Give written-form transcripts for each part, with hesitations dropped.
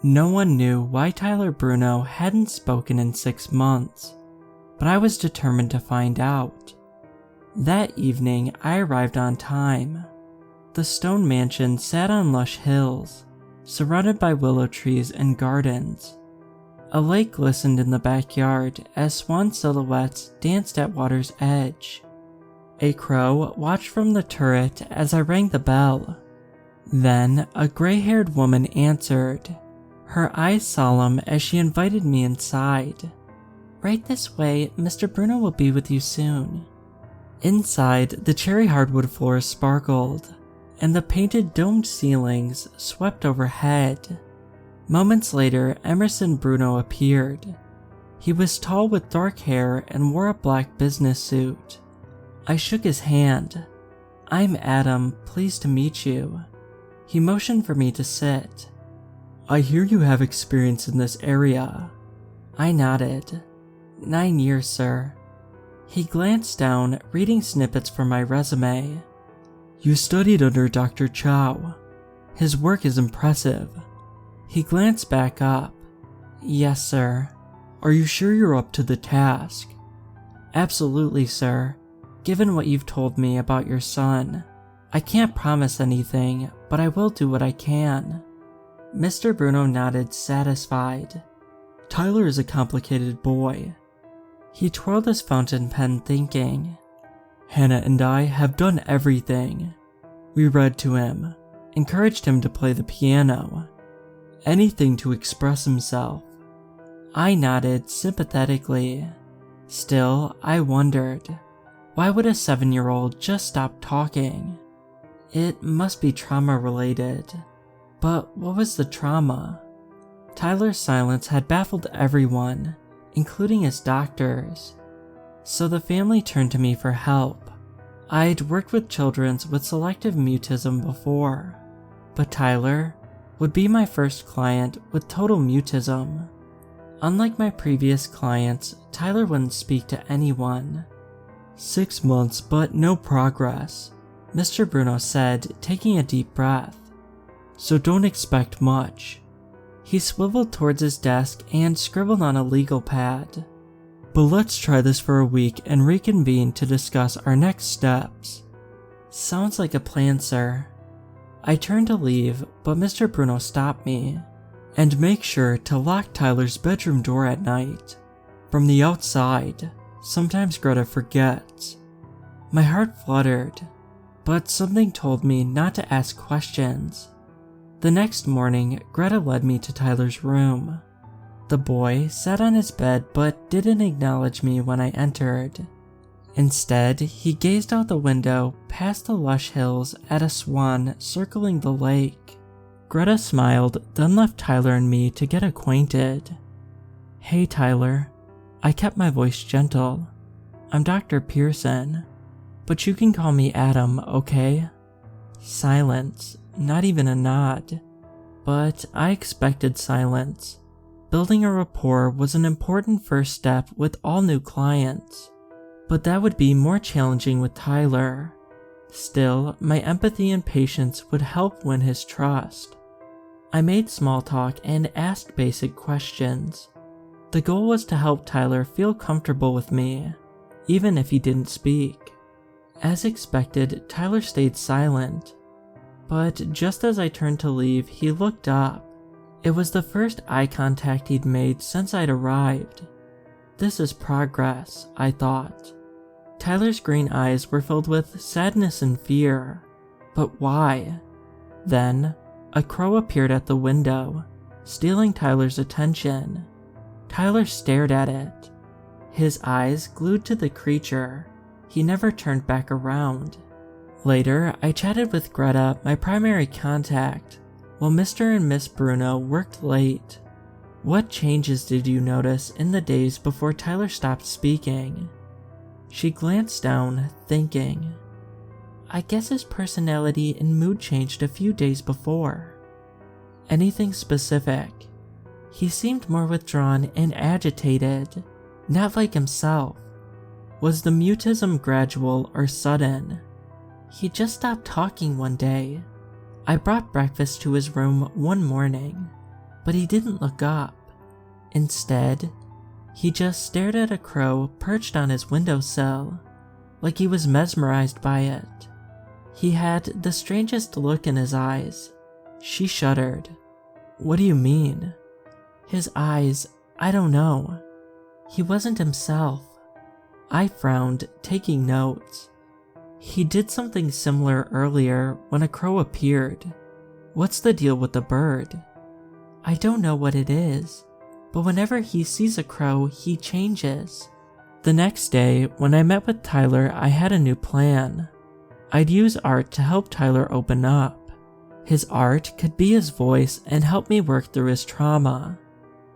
No one knew why Tyler Bruno hadn't spoken in 6 months, but I was determined to find out. That evening, I arrived on time. The stone mansion sat on lush hills, surrounded by willow trees and gardens. A lake glistened in the backyard as swan silhouettes danced at water's edge. A crow watched from the turret as I rang the bell. Then, a gray-haired woman answered, her eyes solemn as she invited me inside. "Right this way, Mr. Bruno will be with you soon." Inside, the cherry hardwood floors sparkled, and the painted domed ceilings swept overhead. Moments later, Emerson Bruno appeared. He was tall with dark hair and wore a black business suit. I shook his hand. "I'm Adam, pleased to meet you." He motioned for me to sit. "I hear you have experience in this area." I nodded. 9 years, sir." He glanced down, reading snippets from my resume. "You studied under Dr. Chow. His work is impressive." He glanced back up. "Yes, sir." "Are you sure you're up to the task?" "Absolutely, sir. Given what you've told me about your son, I can't promise anything, but I will do what I can." Mr. Bruno nodded, satisfied. "Tyler is a complicated boy." He twirled his fountain pen, thinking. "Hannah and I have done everything. We read to him, encouraged him to play the piano, anything to express himself." I nodded sympathetically. Still, I wondered, why would a 7-year-old just stop talking? It must be trauma-related. But what was the trauma? Tyler's silence had baffled everyone, including his doctors. So the family turned to me for help. I'd worked with children with selective mutism before, but Tyler would be my first client with total mutism. Unlike my previous clients, Tyler wouldn't speak to anyone. 6 months, but no progress, Mr. Bruno said, taking a deep breath. "So don't expect much." He swiveled towards his desk and scribbled on a legal pad. "But let's try this for a week and reconvene to discuss our next steps." "Sounds like a plan, sir." I turned to leave, but Mr. Bruno stopped me. "And make sure to lock Tyler's bedroom door at night. From the outside. Sometimes Greta forgets." My heart fluttered, but something told me not to ask questions. The next morning, Greta led me to Tyler's room. The boy sat on his bed but didn't acknowledge me when I entered. Instead, he gazed out the window past the lush hills at a swan circling the lake. Greta smiled, then left Tyler and me to get acquainted. "Hey, Tyler." I kept my voice gentle. "I'm Dr. Pearson, but you can call me Adam, okay?" Silence, not even a nod. But I expected silence. Building a rapport was an important first step with all new clients, but that would be more challenging with Tyler. Still, my empathy and patience would help win his trust. I made small talk and asked basic questions. The goal was to help Tyler feel comfortable with me, even if he didn't speak. As expected, Tyler stayed silent. But just as I turned to leave, he looked up. It was the first eye contact he'd made since I'd arrived. This is progress, I thought. Tyler's green eyes were filled with sadness and fear. But why? Then, a crow appeared at the window, stealing Tyler's attention. Tyler stared at it, his eyes glued to the creature. He never turned back around. Later, I chatted with Greta, my primary contact, while Mr. and Miss Bruno worked late. "What changes did you notice in the days before Tyler stopped speaking?" She glanced down, thinking. "I guess his personality and mood changed a few days before." "Anything specific?" "He seemed more withdrawn and agitated, not like himself." "Was the mutism gradual or sudden?" "He just stopped talking one day. I brought breakfast to his room one morning. but he didn't look up. Instead, he just stared at a crow perched on his windowsill, like he was mesmerized by it. He had the strangest look in his eyes. She shuddered. "What do you mean?" "His eyes, I don't know. He wasn't himself." I frowned, taking notes. He did something similar earlier when a crow appeared. What's the deal with the bird? "I don't know what it is, but whenever he sees a crow, he changes." The next day, when I met with Tyler, I had a new plan. I'd use art to help Tyler open up. His art could be his voice and help me work through his trauma.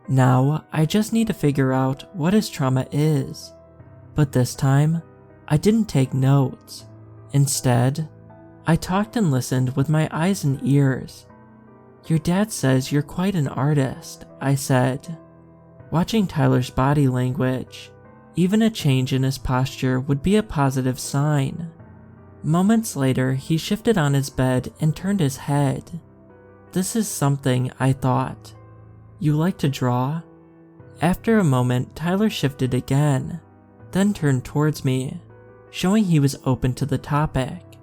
Now, I just need to figure out what his trauma is. But this time, I didn't take notes. Instead, I talked and listened with my eyes and ears. "Your dad says you're quite an artist," I said. Watching Tyler's body language, even a change in his posture would be a positive sign. Moments later, he shifted on his bed and turned his head. This is something, I thought. "You like to draw?" After a moment, Tyler shifted again, then turned towards me, showing he was open to the topic.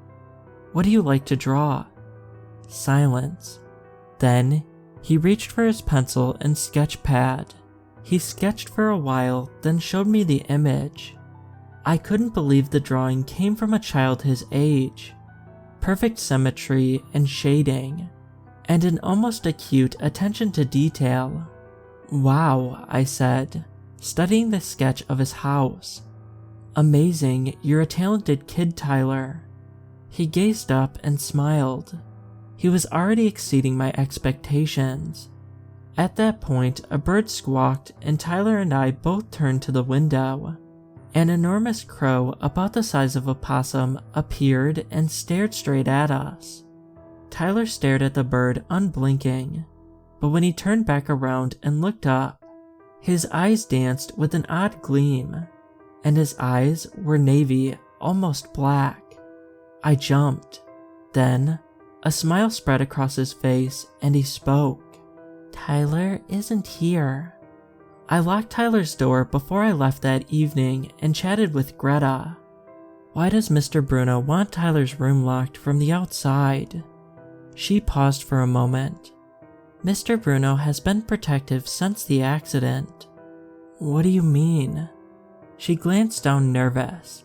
"What do you like to draw?" Silence. Then, he reached for his pencil and sketch pad. He sketched for a while, then showed me the image. I couldn't believe the drawing came from a child his age. Perfect symmetry and shading, and an almost acute attention to detail. "Wow," I said, studying the sketch of his house. "Amazing, you're a talented kid, Tyler." He gazed up and smiled. He was already exceeding my expectations. At that point, a bird squawked and Tyler and I both turned to the window. An enormous crow about the size of a possum appeared and stared straight at us. Tyler stared at the bird unblinking, but when he turned back around and looked up, his eyes danced with an odd gleam, and his eyes were navy, almost black. I jumped. Then, a smile spread across his face and he spoke. "Tyler isn't here." I locked Tyler's door before I left that evening and chatted with Greta. "Why does Mr. Bruno want Tyler's room locked from the outside?" She paused for a moment. "Mr. Bruno has been protective since the accident." "What do you mean?" She glanced down nervous.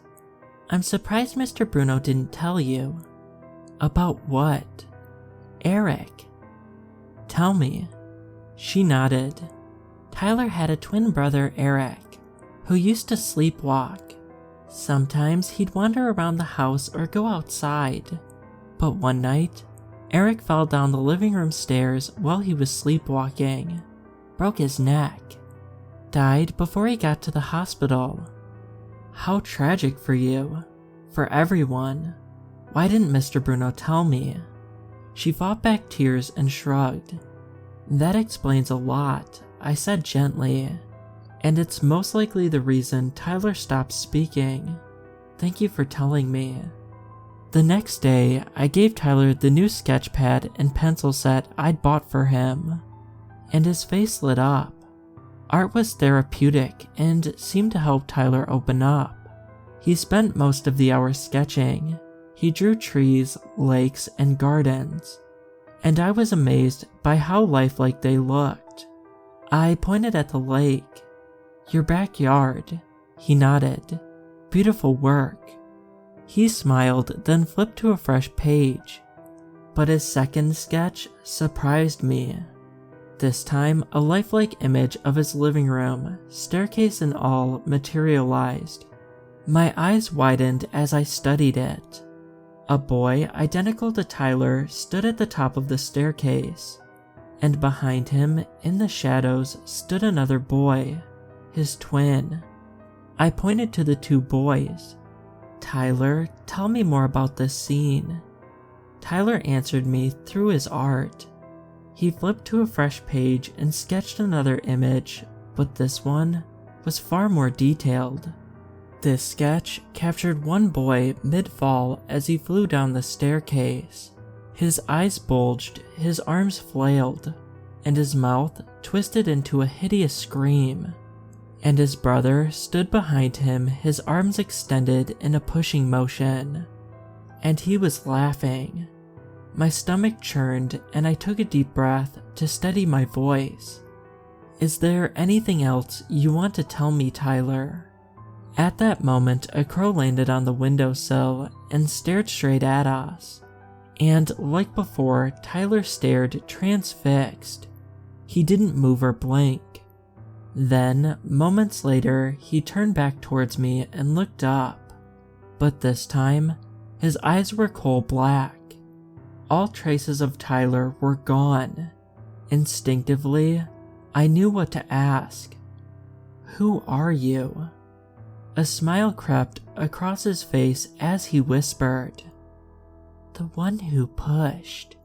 "I'm surprised Mr. Bruno didn't tell you." "About what?" "Eric." "Tell me." She nodded. "Tyler had a twin brother, Eric, who used to sleepwalk. Sometimes he'd wander around the house or go outside. But one night, Eric fell down the living room stairs while he was sleepwalking, broke his neck, died before he got to the hospital." "How tragic for you. For everyone. Why didn't Mr. Bruno tell me?" She fought back tears and shrugged. "That explains a lot," I said gently, "and it's most likely the reason Tyler stopped speaking. Thank you for telling me." The next day, I gave Tyler the new sketch pad and pencil set I'd bought for him, and his face lit up. Art was therapeutic and seemed to help Tyler open up. He spent most of the hour sketching. He drew trees, lakes, and gardens, and I was amazed by how lifelike they looked. I pointed at the lake. "Your backyard." He nodded. "Beautiful work." He smiled, then flipped to a fresh page. But his second sketch surprised me. This time, a lifelike image of his living room, staircase and all, materialized. My eyes widened as I studied it. A boy identical to Tyler stood at the top of the staircase, and behind him, in the shadows, stood another boy, his twin. I pointed to the two boys. "Tyler, tell me more about this scene." Tyler answered me through his art. He flipped to a fresh page and sketched another image, but this one was far more detailed. This sketch captured one boy mid-fall as he flew down the staircase. His eyes bulged, his arms flailed. and his mouth twisted into a hideous scream, and his brother stood behind him, his arms extended in a pushing motion, and he was laughing. My stomach churned and I took a deep breath to steady my voice. "Is there anything else you want to tell me, Tyler?" At that moment, a crow landed on the windowsill and stared straight at us. And like before, Tyler stared transfixed. He didn't move or blink. Then, moments later, he turned back towards me and looked up. But this time, his eyes were coal black. All traces of Tyler were gone. Instinctively, I knew what to ask. "Who are you?" A smile crept across his face as he whispered, "The one who pushed."